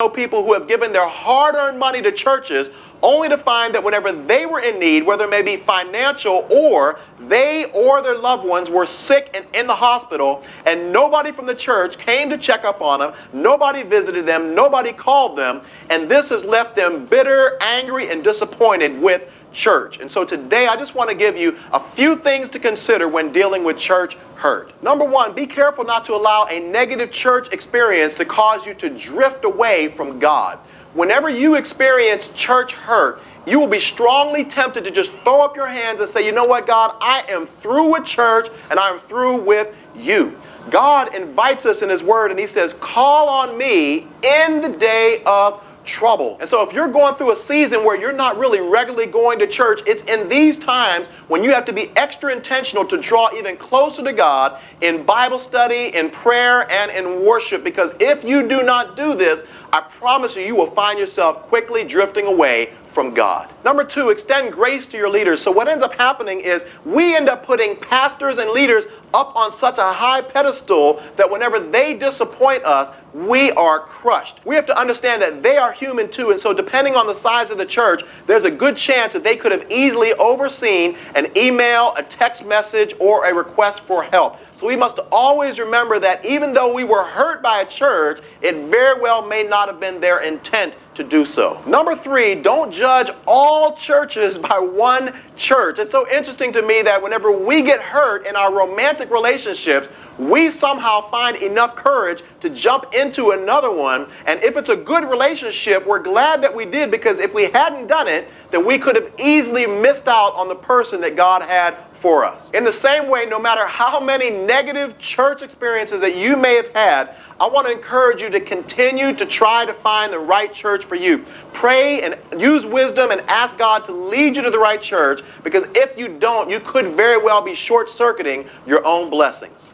know people who have given their hard-earned money to churches only to find that whenever they were in need, whether it may be financial or they or their loved ones were sick and in the hospital, and nobody from the church came to check up on them, nobody visited them, nobody called them, and this has left them bitter, angry, and disappointed with church. And so today I just want to give you a few things to consider when dealing with church hurt. Number one, be careful not to allow a negative church experience to cause you to drift away from God. Whenever you experience church hurt, you will be strongly tempted to just throw up your hands and say, you know what, God, I am through with church and I am through with you. God invites us in His Word and He says, call on me in the day of trouble. And so if you're going through a season where you're not really regularly going to church, it's in these times when you have to be extra intentional to draw even closer to God in Bible study, in prayer, and in worship. Because if you do not do this, I promise you, you will find yourself quickly drifting away from God. Number two, extend grace to your leaders. So what ends up happening is we end up putting pastors and leaders up on such a high pedestal that whenever they disappoint us, we are crushed. We have to understand that they are human too, and so depending on the size of the church, there's a good chance that they could have easily overseen an email, a text message, or a request for help. So we must always remember that even though we were hurt by a church, it very well may not have been their intent to do so. Number three, don't judge all churches by one church. It's so interesting to me that whenever we get hurt in our romantic relationships, we somehow find enough courage to jump into another one. And if it's a good relationship, we're glad that we did, because if we hadn't done it, then we could have easily missed out on the person that God had for us. In the same way, no matter how many negative church experiences that you may have had, I want to encourage you to continue to try to find the right church for you. Pray and use wisdom and ask God to lead you to the right church, because if you don't, you could very well be short-circuiting your own blessings.